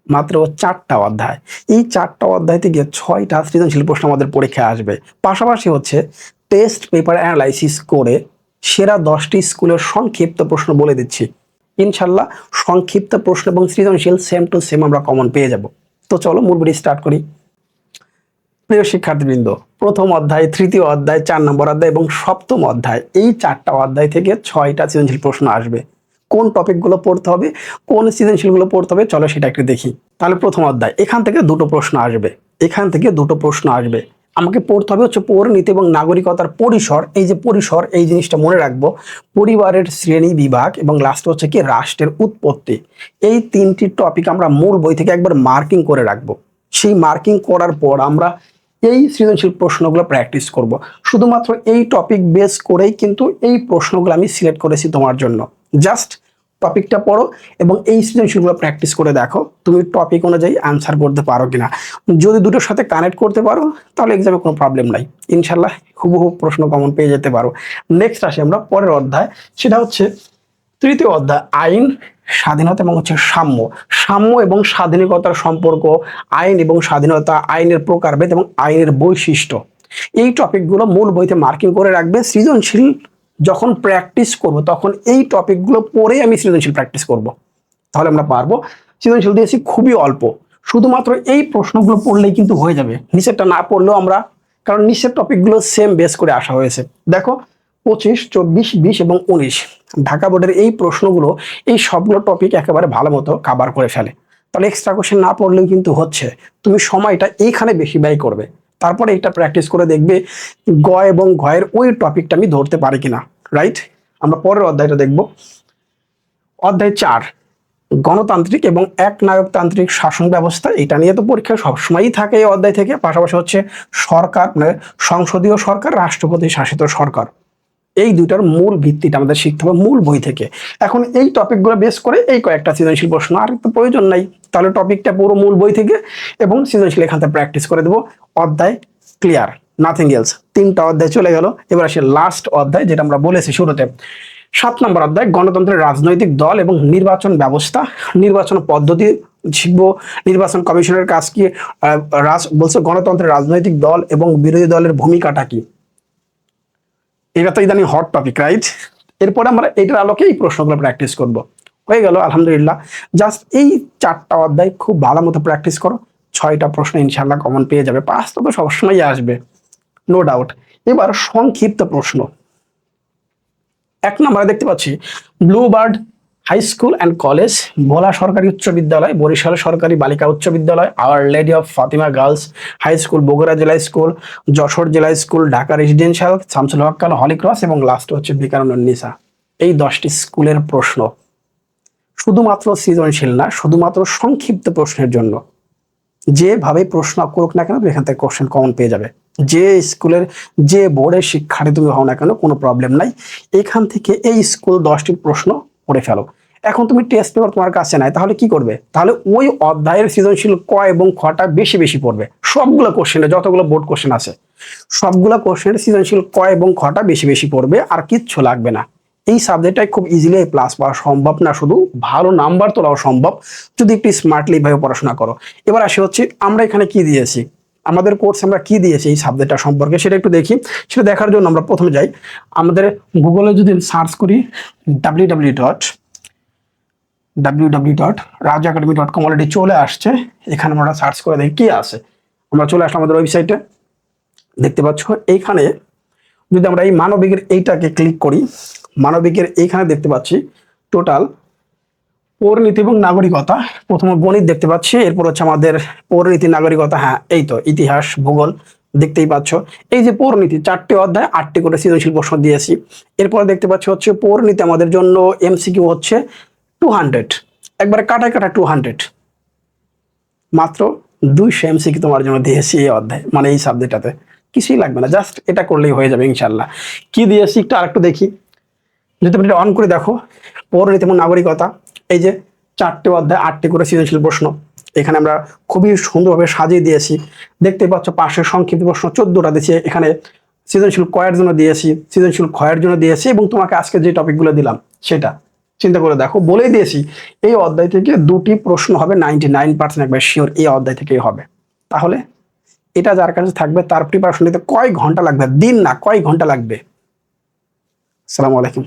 মাত্র 4টা অধ্যায়। এই 4টা অধ্যায় থেকে 6টা সৃজনশীল প্রশ্ন আমাদের পরীক্ষায় আসবে। পাশাপাশি হচ্ছে টেস্ট পেপার অ্যানালাইসিস করে সেরা 10টি স্কুলের সংক্ষিপ্ত প্রশ্ন বলে দিচ্ছি। ইনশাল্লাহ সংক্ষিপ্ত প্রশ্ন এবং সৃজনশীল সেম টু সেম আমরা কমন পেয়ে যাব। তো চলো মূল ভিডিও স্টার্ট করি। প্রিয় শিক্ষার্থীবৃন্দ, প্রথম অধ্যায়, তৃতীয় অধ্যায়, 4 নম্বর অধ্যায় এবং সপ্তম অধ্যায়, এই 4টা অধ্যায় থেকে 6টা সৃজনশীল প্রশ্ন আসবে। কোন টপিকগুলো পড়তে হবে, কোন সৃজনশীলগুলো পড়তে হবে, চলো সেটা একটু দেখি। তাহলে প্রথম অধ্যায়, এখান থেকে দুটো প্রশ্ন আসবে। আমাকে পড়তে হবে হচ্ছে পরিণীতি এবং নাগরিকতার পরিসর। এই যে পরিসর, এই জিনিসটা মনে রাখবো। পরিবারের শ্রেণী বিভাগ এবং লাস্ট হচ্ছে কি রাষ্ট্রের উৎপত্তি। এই 3টি টপিক আমরা মূল বই থেকে একবার মার্কিং করে রাখবো। সেই মার্কিং করার পর আমরা এই সৃজনশীল প্রশ্নগুলো প্র্যাকটিস করব। শুধুমাত্র এই টপিক বেস করেই কিন্তু এই প্রশ্নগুলো আমি সিলেক্ট করেছি তোমার জন্য। জাস্ট টপিকটা পড়ো এবং এই সৃজনশীলগুলো প্র্যাকটিস করে দেখো তুমি টপিক অনুযায়ী আনসার করতে পারো কিনা। যদি দুটোর সাথে কানেক্ট করতে পারো তাহলে এক্সামে কোনো প্রবলেম নাই, ইনশাল্লাহ হুবহু প্রশ্ন কমন পেয়ে যেতে পারো। নেক্সট আসি আমরা পরের অধ্যায়, সেটা হচ্ছে তৃতীয় অধ্যায়, আইন, স্বাধীনতা এবং হচ্ছে সাম্য। সাম্য এবং স্বাধীনতার সম্পর্ক, আইন এবং স্বাধীনতা, আইনের প্রকারভেদ এবং আইনের বৈশিষ্ট্য। এই টপিকগুলো মূল বইতে মার্কিং করে রাখবে। সৃজনশীল যখন প্র্যাকটিস করব তখন এই টপিকগুলো পড়ে আমি সৃজনশীল প্র্যাকটিস করব, তাহলে আমরা পারবো। সৃজনশীল দিয়েছি খুবই অল্প, শুধুমাত্র এই প্রশ্নগুলো পড়লেই কিন্তু হয়ে যাবে। নিচেরটা না পড়লেও আমরা, কারণ নিচের টপিকগুলো সেম বেস করে আসা হয়েছে। দেখো 25, 24, 20 এবং 19 ঢাকা বোর্ডের এই প্রশ্নগুলো, এই সবগুলো টপিক একেবারে ভালো মতো কাভার করে ফেলে। তাহলে এক্সট্রা কোশ্চেন না পড়লেও কিন্তু হচ্ছে, তুমি সময়টা এইখানে বেশি ব্যয় করবে। তারপরে এটা প্র্যাকটিস করে দেখবে গ এবং ঘয়ের ওই টপিকটা আমি ধরতে পারি কিনা। রাইট, আমরা পরের অধ্যায়টা দেখব। অধ্যায় 4, গণতান্ত্রিক এবং একনায়কতান্ত্রিক শাসন ব্যবস্থা। এটা নিয়ে তো পরীক্ষা সবসময়ই থাকে এই অধ্যায় থেকে। পাশাপাশি হচ্ছে সরকার, মানে সংসদীয় সরকার, রাষ্ট্রপতি শাসিত সরকার। এই দুইটার মূল ভিত্তিটা আমাদের শিখতে হবে মূল বই থেকে। এখন এই টপিকগুলো বেস করে এই কয়েকটা সৃজনশীল প্রশ্ন, আর তো প্রয়োজন নাই। তাহলে টপিকটা পুরো মূল বই থেকে এবং সৃজনশীল এখান থেকে প্র্যাকটিস করে দেবো। অধ্যায় ক্লিয়ার, নাথিং এলস। 3টা অধ্যায় চলে গেল। এবার আসে লাস্ট অধ্যায়, যেটা আমরা বলেছি শুরুতে, 7 নম্বর অধ্যায়, গণতন্ত্রের রাজনৈতিক দল এবং নির্বাচন ব্যবস্থা। নির্বাচন পদ্ধতি শিখবো, নির্বাচন কমিশনের কাজ কি, বলছে গণতন্ত্রের রাজনৈতিক দল এবং বিরোধী দলের ভূমিকাটা কি। এটা তো ইদানিং হট টপিক, রাইট? এরপরে আমরা এটার আলোকে এই প্রশ্নগুলো প্র্যাকটিস করব। হয়ে গেল আলহামদুলিল্লাহ। জাস্ট এই 4টা অধ্যায় খুব ভালো মতো প্র্যাকটিস করো, 6টা প্রশ্ন ইনশাল্লাহ কমন পেয়ে যাবে। 5টা তো সবসময় আসবে, নো ডাউট। এবার সংক্ষিপ্ত প্রশ্ন। 1 নম্বরে দেখতে পাচ্ছি blue bird high school and college, Bhola সরকারি উচ্চ বিদ্যালয়, বরিশাল সরকারি বালিকা উচ্চ বিদ্যালয়, our lady of Fatima girls high school, Bogura জেলা স্কুল, যশোর জেলা school, Dhaka residential, Shamsul Haque Khan holy cross এবং লাস্ট হচ্ছে বিকারুন্নিসা। এই 10টি স্কুলের প্রশ্ন শুধুমাত্র সৃজনশীল না, শুধুমাত্র সংক্ষিপ্ত প্রশ্নের জন্য। যেভাবে প্রশ্ন করুক না কেন এখান থেকে কোশ্চেন কমন পেয়ে যাবে। যে স্কুলের, যে বোর্ডের শিক্ষার্থী তুমি হও না কেন, কোনো প্রবলেম নাই। এখান থেকে এই স্কুল 10টি প্রশ্ন পড়ে ফেলো। এখন তুমি টেস্ট পেপার তোমার কাছে নাই, তাহলে কি করবে? তাহলে ওই অধ্যায়ের সৃজনশীল ক এবং খটা বেশি বেশি পড়বে। সবগুলো কোশ্চেনে, যতগুলো বোর্ড কোশ্চেন আছে সবগুলো কোশ্চেনের সৃজনশীল ক এবং খটা বেশি বেশি পড়বে, আর কিচ্ছু লাগবে না। এই সাবজেক্টটাই খুব ইজিলি প্লাস পাওয়া সম্ভব না, শুধু ভালো নাম্বার তোলাও সম্ভব যদি একটু স্মার্টলি ভাবে পড়াশোনা করো। এবার আসি হচ্ছে আমরা এখানে কি দিয়েছি, আমাদের কোর্স আমরা কি দিয়েছি এই সাবজেক্টটা সম্পর্কে, সেটা একটু দেখি। সেটা দেখার জন্য আমরা প্রথমে যাই আমাদের গুগলে, যদি সার্চ করি www.rajuacademy.com, অলরেডি চলে আসছে। এখানে আমরা সার্চ করে দেখি কি আছে। আমরা চলে আসলাম আমাদের ওয়েবসাইটে। দেখতে পাচ্ছ এইখানে যদি আমরা এই মানবিকের এইটাকে ক্লিক করি, মানবিকের এইখানে দেখতে পাচ্ছি টোটাল পরিণীতি এবং নাগরিকতা। প্রথমে গণিত দেখতে পাচ্ছি, এরপর হচ্ছে আমাদের পরিণীতি, নাগরিকতা, হ্যাঁ এই তো ইতিহাস, ভূগোল দেখতেই পাচ্ছ। এই যে পরিণীতি 4টি অধ্যায় 8টি করে সৃজনশীল প্রশ্ন দিয়েছি। এরপর দেখতে পাচ্ছ হচ্ছে পরিণীতি আমাদের জন্য এমসিকিউ হচ্ছে 200, একবারে কাটায় কাটা 200, মাত্র 200 এমসিকিউ তোমার জন্য দিয়েছি এই অধ্যায়, মানে এই সাবজেক্টটাতে কিছুই লাগবে না, জাস্ট এটা করলেই হয়ে যাবে ইনশাল্লাহ। কি দিয়েছি একটু আরেকটু দেখি, যদি তুমি অন করে দেখো পরিণীতি এবং নাগরিকতা, এই যে 4টি অধ্যায় 8টি করে সৃজনশীল প্রশ্ন এখানে আমরা খুবই সুন্দরভাবে সাজিয়ে দিয়েছি। দেখতে পাচ্ছ পাশের সংক্ষিপ্ত প্রশ্ন 14টা দিয়েছি। এখানে সৃজনশীল কয়ের জন্য দিয়েছি, সৃজনশীল ক্ষয়ের জন্য দিয়েছি এবং তোমাকে আজকে যে টপিকগুলো দিলাম সেটা চিন্তা করে দেখো, বলেই দিয়েছি এই অধ্যায় থেকে দুটি প্রশ্ন হবে, 99% একবার শিওর এই অধ্যায় থেকেই হবে। তাহলে এটা যার কাছে থাকবে তার প্রিপারেশন নিতে কয় ঘন্টা লাগবে, দিন না কয় ঘন্টা লাগবে। আসসালামু আলাইকুম।